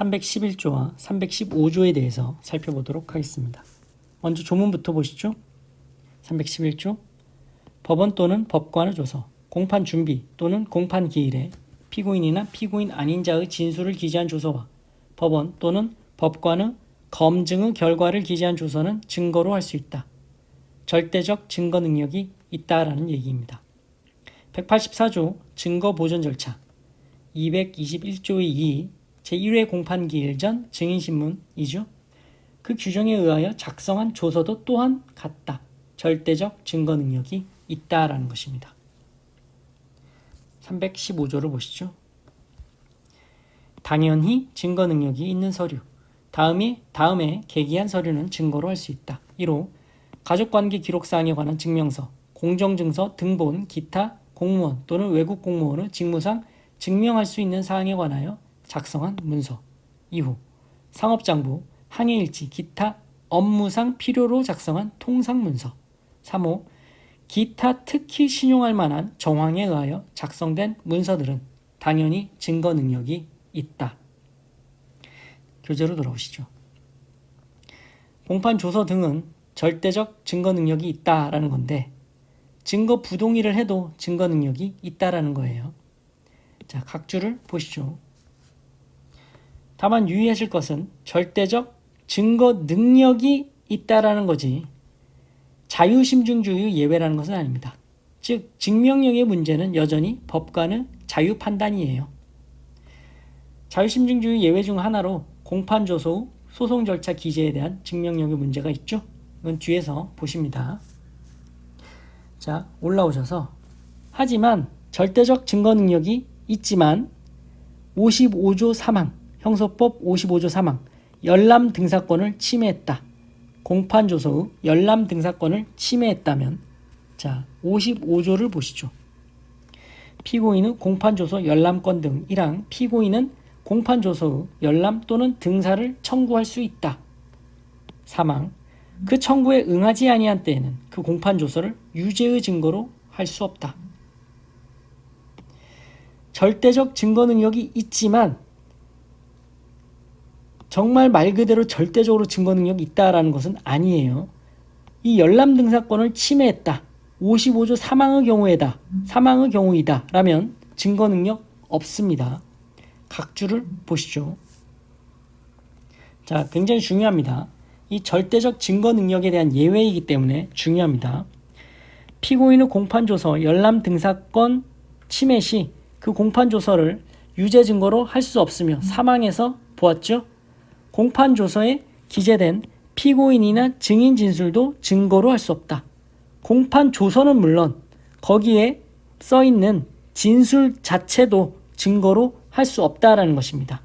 311조와 315조에 대해서 살펴보도록 하겠습니다. 먼저 조문부터 보시죠. 311조 법원 또는 법관의 조서, 공판 준비 또는 공판 기일에 피고인이나 피고인 아닌 자의 진술을 기재한 조서와 법원 또는 법관의 검증의 결과를 기재한 조서는 증거로 할 수 있다. 절대적 증거 능력이 있다라는 얘기입니다. 184조 증거 보존 절차, 221조의 2 제1회 공판 기일 전 증인신문이죠. 그 규정에 의하여 작성한 조서도 또한 같다. 절대적 증거 능력이 있다라는 것입니다. 315조를 보시죠. 당연히 증거 능력이 있는 서류. 다음에 계기한 서류는 증거로 할 수 있다. 1호 가족관계 기록사항에 관한 증명서, 공정증서 등본, 기타 공무원 또는 외국 공무원의 직무상 증명할 수 있는 사항에 관하여 작성한 문서. 2호 상업장부, 항해일지, 기타 업무상 필요로 작성한 통상문서. 3호 기타 특히 신용할 만한 정황에 의하여 작성된 문서들은 당연히 증거 능력이 있다. 교재로 돌아오시죠. 공판 조서 등은 절대적 증거 능력이 있다라는 건데 증거 부동의를 해도 증거 능력이 있다라는 거예요. 자, 각 줄을 보시죠. 다만 유의하실 것은 절대적 증거 능력이 있다라는 거지 자유심증주의 예외라는 것은 아닙니다. 즉 증명력의 문제는 여전히 법관의 자유 판단이에요. 자유심증주의 예외 중 하나로 공판조서 후 소송 절차 기재에 대한 증명력의 문제가 있죠. 이건 뒤에서 보십니다. 자, 올라오셔서 하지만 절대적 증거 능력이 있지만 55조 3항 형소법 55조 3항 열람 등사권을 침해했다. 공판조서 후 열람 등사권을 침해했다면 자 55조를 보시죠. 피고인의 공판조서 열람권 등 1항 피고인은 공판조서 후 열람 또는 등사를 청구할 수 있다. 3항 그 청구에 응하지 아니한 때에는 그 공판조서를 유죄의 증거로 할 수 없다. 절대적 증거 능력이 있지만 정말 말 그대로 절대적으로 증거 능력이 있다라는 것은 아니에요. 이 열람 등사권을 침해했다. 55조 3항의 경우이다. 라면 증거 능력 없습니다. 각 줄을 보시죠. 자, 굉장히 중요합니다. 이 절대적 증거 능력에 대한 예외이기 때문에 중요합니다. 피고인의 공판조서 열람 등사권 침해 시 그 공판조서를 유죄 증거로 할 수 없으며 3항에서 보았죠. 공판조서에 기재된 피고인이나 증인 진술도 증거로 할 수 없다. 공판조서는 물론 거기에 써있는 진술 자체도 증거로 할 수 없다라는 것입니다.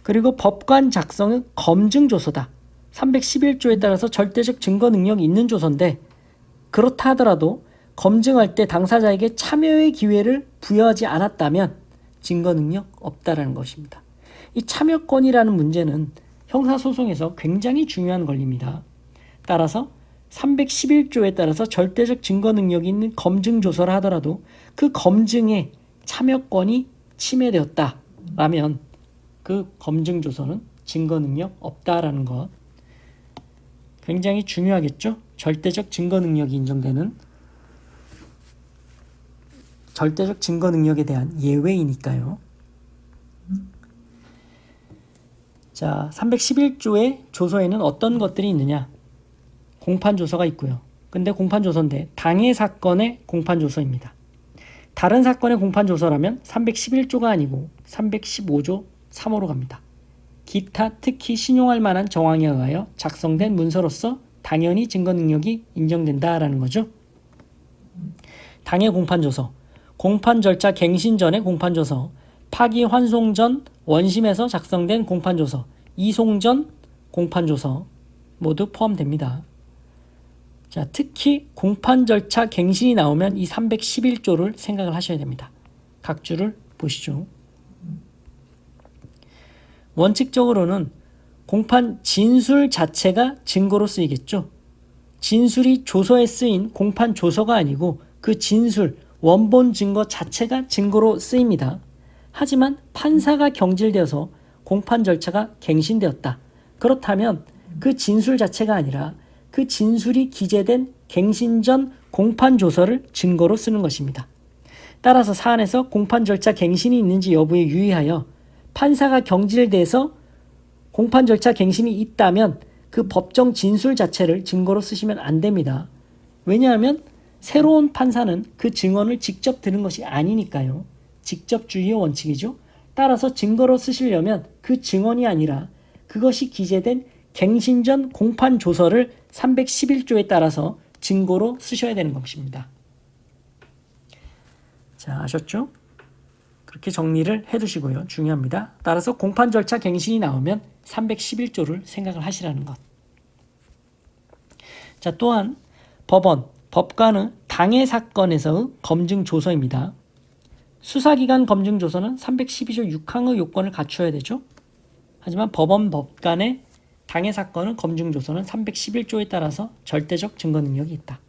그리고 법관 작성의 검증조서다. 311조에 따라서 절대적 증거 능력이 있는 조서인데 그렇다 하더라도 검증할 때 당사자에게 참여의 기회를 부여하지 않았다면 증거 능력 없다라는 것입니다. 이 참여권이라는 문제는 형사소송에서 굉장히 중요한 권리입니다. 따라서 311조에 따라서 절대적 증거 능력이 있는 검증조서라 하더라도 그 검증에 참여권이 침해되었다라면 그 검증조서는 증거 능력 없다라는 것 굉장히 중요하겠죠? 절대적 증거 능력이 인정되는 절대적 증거 능력에 대한 예외이니까요. 자, 311조의 조서에는 어떤 것들이 있느냐? 공판조서가 있고요. 근데 공판조서인데 당해 사건의 공판조서입니다. 다른 사건의 공판조서라면 311조가 아니고 315조 3호로 갑니다. 기타 특히 신용할 만한 정황에 의하여 작성된 문서로서 당연히 증거 능력이 인정된다라는 거죠. 당해 공판조서, 공판 절차 갱신 전의 공판조서, 파기 환송 전 원심에서 작성된 공판조서, 이송 전 공판조서 모두 포함됩니다. 자, 특히 공판 절차 갱신이 나오면 이 311조를 생각을 하셔야 됩니다. 각 줄을 보시죠. 원칙적으로는 공판 진술 자체가 증거로 쓰이겠죠. 진술이 조서에 쓰인 공판 조서가 아니고 그 진술, 원본 증거 자체가 증거로 쓰입니다. 하지만 판사가 경질되어서 공판 절차가 갱신되었다. 그렇다면 그 진술 자체가 아니라 그 진술이 기재된 갱신 전 공판 조서를 증거로 쓰는 것입니다. 따라서 사안에서 공판 절차 갱신이 있는지 여부에 유의하여 판사가 경질돼서 공판 절차 갱신이 있다면 그 법정 진술 자체를 증거로 쓰시면 안 됩니다. 왜냐하면 새로운 판사는 그 증언을 직접 들은 것이 아니니까요. 직접주의의 원칙이죠. 따라서 증거로 쓰시려면 그 증언이 아니라 그것이 기재된 갱신 전 공판 조서를 311조에 따라서 증거로 쓰셔야 되는 것입니다. 자, 아셨죠? 그렇게 정리를 해두시고요. 중요합니다. 따라서 공판 절차 갱신이 나오면 311조를 생각을 하시라는 것. 자, 또한 법원, 법관의 당해 사건에서의 검증 조서입니다. 수사기관 검증 조서는 312조 6항의 요건을 갖춰야 되죠. 하지만 법원, 법관의 당해 사건의 검증 조서는 311조에 따라서 절대적 증거 능력이 있다.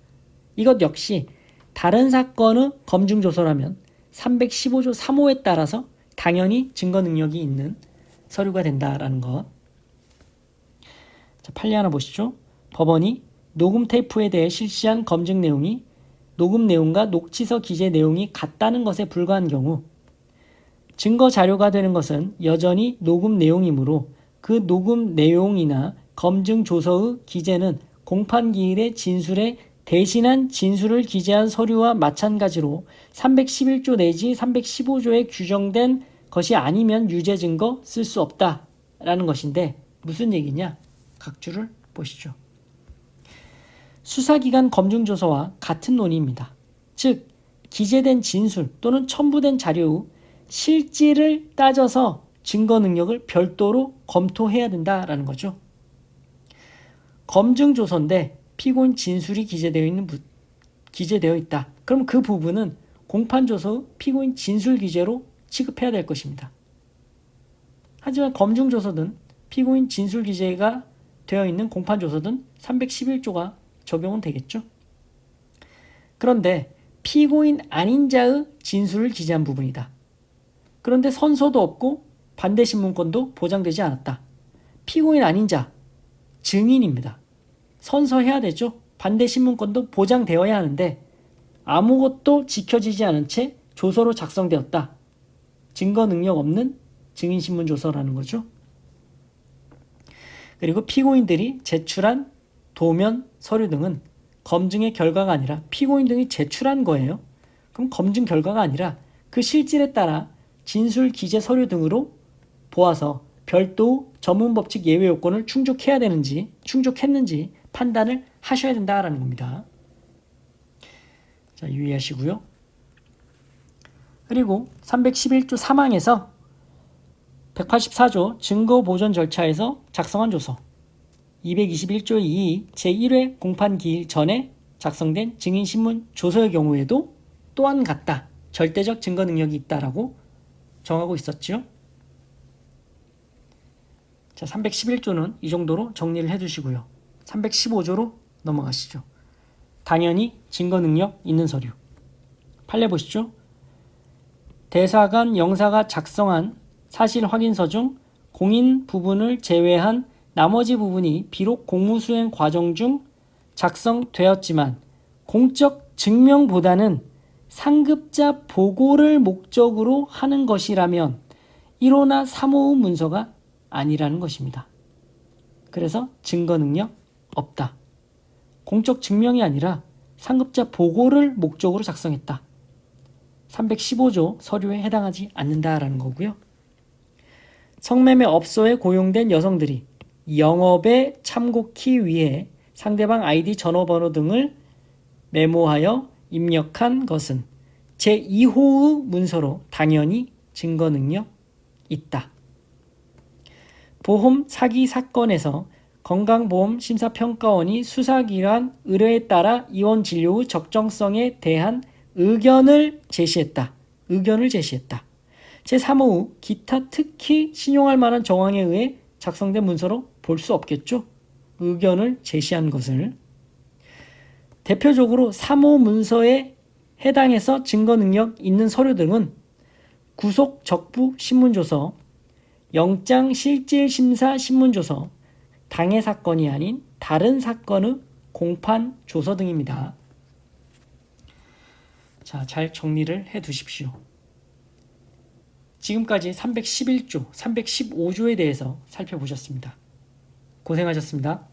이것 역시 다른 사건의 검증 조서라면 315조 3호에 따라서 당연히 증거 능력이 있는 서류가 된다라는 것. 자, 판례 하나 보시죠. 법원이 녹음 테이프에 대해 실시한 검증 내용이 녹음 내용과 녹취서 기재 내용이 같다는 것에 불과한 경우 증거 자료가 되는 것은 여전히 녹음 내용이므로 그 녹음 내용이나 검증 조서의 기재는 공판기일의 진술에 대신한 진술을 기재한 서류와 마찬가지로 311조 내지 315조에 규정된 것이 아니면 유죄 증거 쓸 수 없다라는 것인데 무슨 얘기냐? 각주를 보시죠. 수사기관 검증조서와 같은 논의입니다. 즉 기재된 진술 또는 첨부된 자료의 실질을 따져서 증거 능력을 별도로 검토해야 된다라는 거죠. 검증조서인데 피고인 진술이 기재되어 있다. 그럼 그 부분은 공판조서의 피고인 진술 기재로 취급해야 될 것입니다. 하지만 검증조서든 피고인 진술 기재가 되어 있는 공판조서든 311조가 적용은 되겠죠. 그런데 피고인 아닌 자의 진술을 기재한 부분이다. 그런데 선서도 없고 반대신문권도 보장되지 않았다. 피고인 아닌 자, 증인입니다. 선서해야 되죠. 반대신문권도 보장되어야 하는데 아무것도 지켜지지 않은 채 조서로 작성되었다. 증거 능력 없는 증인신문조서라는 거죠. 그리고 피고인들이 제출한 도면, 서류 등은 검증의 결과가 아니라 피고인 등이 제출한 거예요. 그럼 검증 결과가 아니라 그 실질에 따라 진술, 기재, 서류 등으로 보아서 별도 전문법칙 예외 요건을 충족했는지 판단을 하셔야 된다라는 겁니다. 자, 유의하시고요. 그리고 311조 3항에서 184조 증거보존 절차에서 작성한 조서 221조 2 제1회 공판기일 전에 작성된 증인신문 조서의 경우에도 또한 같다. 절대적 증거 능력이 있다라고 정하고 있었죠. 자, 311조는 이 정도로 정리를 해두시고요. 315조로 넘어가시죠. 당연히 증거 능력 있는 서류. 판례 보시죠. 대사관 영사가 작성한 사실 확인서 중 공인 부분을 제외한 나머지 부분이 비록 공무수행 과정 중 작성되었지만 공적 증명보다는 상급자 보고를 목적으로 하는 것이라면 1호나 3호의 문서가 아니라는 것입니다. 그래서 증거 능력 없다. 공적 증명이 아니라 상급자 보고를 목적으로 작성했다. 315조 서류에 해당하지 않는다라는 거고요. 성매매 업소에 고용된 여성들이 영업에 참고키 위해 상대방 아이디 전화번호 등을 메모하여 입력한 것은 제2호의 문서로 당연히 증거 능력 있다. 보험 사기 사건에서 건강보험심사평가원이 수사기관 의뢰에 따라 입원 진료의 적정성에 대한 의견을 제시했다. 제3호 기타 특히 신용할 만한 정황에 의해 작성된 문서로 볼 수 없겠죠. 의견을 제시한 것을. 대표적으로 3호 문서에 해당해서 증거 능력 있는 서류 등은 구속 적부 신문조서, 영장실질심사 신문조서, 당해 사건이 아닌 다른 사건의 공판 조서 등입니다. 자, 잘 정리를 해 두십시오. 지금까지 311조, 315조에 대해서 살펴보셨습니다. 고생하셨습니다.